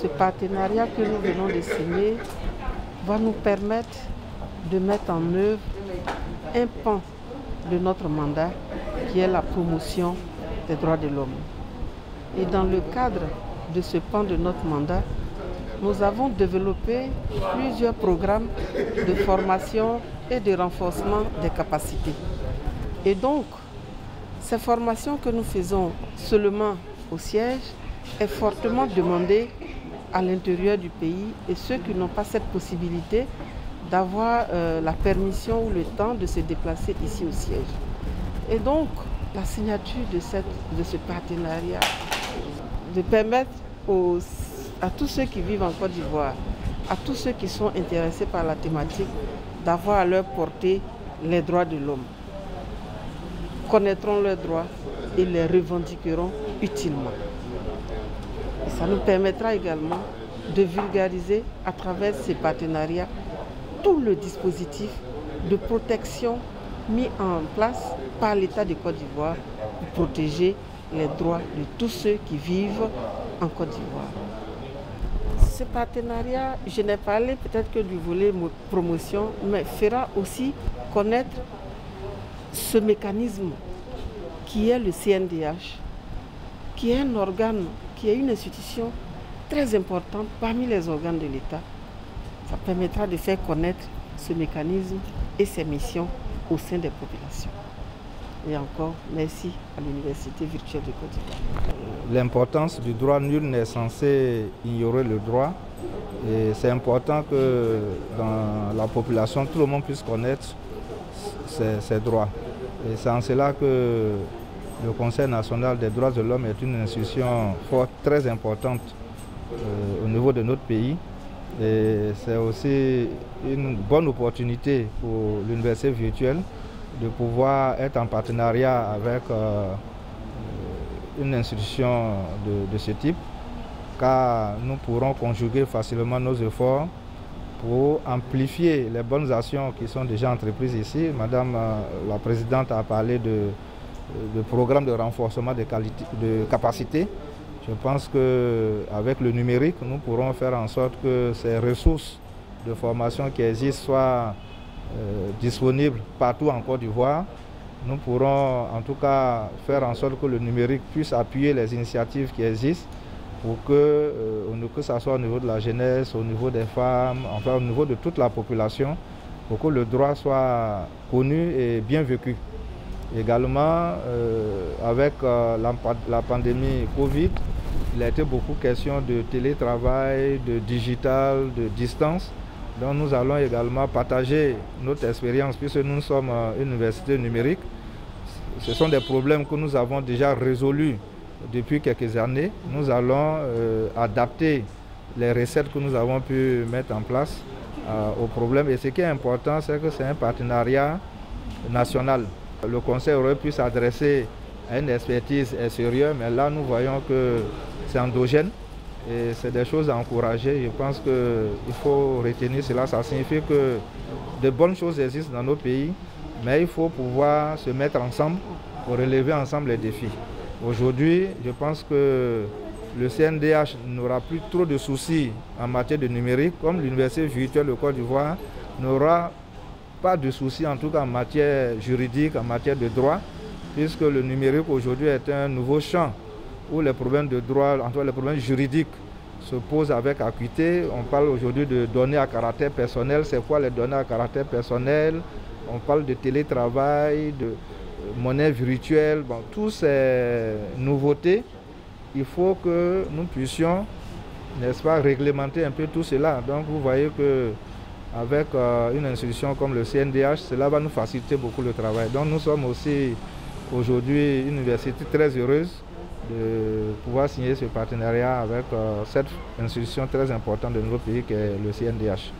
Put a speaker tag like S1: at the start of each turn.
S1: Ce partenariat que nous venons de signer va nous permettre de mettre en œuvre un pan de notre mandat qui est la promotion des droits de l'homme. Et dans le cadre de ce pan de notre mandat, nous avons développé plusieurs programmes de formation et de renforcement des capacités. Et donc, ces formations que nous faisons seulement au siège est fortement demandée à l'intérieur du pays, et ceux qui n'ont pas cette possibilité d'avoir la permission ou le temps de se déplacer ici au siège. Et donc, la signature de ce partenariat, de permettre à tous ceux qui vivent en Côte d'Ivoire, à tous ceux qui sont intéressés par la thématique, d'avoir à leur portée les droits de l'homme, connaîtront leurs droits et les revendiqueront utilement. Et ça nous permettra également de vulgariser à travers ces partenariats tout le dispositif de protection mis en place par l'État de Côte d'Ivoire pour protéger les droits de tous ceux qui vivent en Côte d'Ivoire. Ce partenariat, je n'ai parlé peut-être que du volet promotion, mais fera aussi connaître ce mécanisme qui est le CNDH, qui est un organe, qui est une institution très importante parmi les organes de l'État. Ça permettra de faire connaître ce mécanisme et ses missions au sein des populations. Et encore, merci à l'Université virtuelle de Côte d'Ivoire.
S2: L'importance du droit, nul n'est censé ignorer le droit. Et c'est important que dans la population, tout le monde puisse connaître ses droits. Et c'est en cela que le Conseil national des droits de l'homme est une institution forte, très importante au niveau de notre pays. Et c'est aussi une bonne opportunité pour l'université virtuelle de pouvoir être en partenariat avec une institution de ce type, car nous pourrons conjuguer facilement nos efforts pour amplifier les bonnes actions qui sont déjà entreprises ici. Madame la Présidente a parlé de programmes de renforcement de capacités. Je pense qu'avec le numérique, nous pourrons faire en sorte que ces ressources de formation qui existent soient disponibles partout en Côte d'Ivoire. Nous pourrons en tout cas faire en sorte que le numérique puisse appuyer les initiatives qui existent pour que ce soit au niveau de la jeunesse, au niveau des femmes, enfin au niveau de toute la population, pour que le droit soit connu et bien vécu. Également, avec la pandémie Covid, il a été beaucoup question de télétravail, de digital, de distance. Donc nous allons également partager notre expérience puisque nous sommes une université numérique. Ce sont des problèmes que nous avons déjà résolus depuis quelques années. Nous allons adapter les recettes que nous avons pu mettre en place aux problèmes. Et ce qui est important, c'est que c'est un partenariat national. Le Conseil aurait pu s'adresser à une expertise sérieuse, mais là nous voyons que c'est endogène et c'est des choses à encourager. Je pense qu'il faut retenir cela. Ça signifie que de bonnes choses existent dans nos pays, mais il faut pouvoir se mettre ensemble pour relever ensemble les défis. Aujourd'hui, je pense que le CNDH n'aura plus trop de soucis en matière de numérique, comme l'Université virtuelle de Côte d'Ivoire n'aura pas de soucis en tout cas en matière juridique, en matière de droit, puisque le numérique aujourd'hui est un nouveau champ où les problèmes de droit, en tout cas les problèmes juridiques, se posent avec acuité. On parle aujourd'hui de données à caractère personnel. C'est quoi les données à caractère personnel? On parle de télétravail, de monnaie virtuelle. Bon, toutes ces nouveautés, il faut que nous puissions, n'est-ce pas, réglementer un peu tout cela. Donc vous voyez que avec une institution comme le CNDH, cela va nous faciliter beaucoup le travail. Donc nous sommes aussi aujourd'hui une université très heureuse de pouvoir signer ce partenariat avec cette institution très importante de notre pays qui est le CNDH.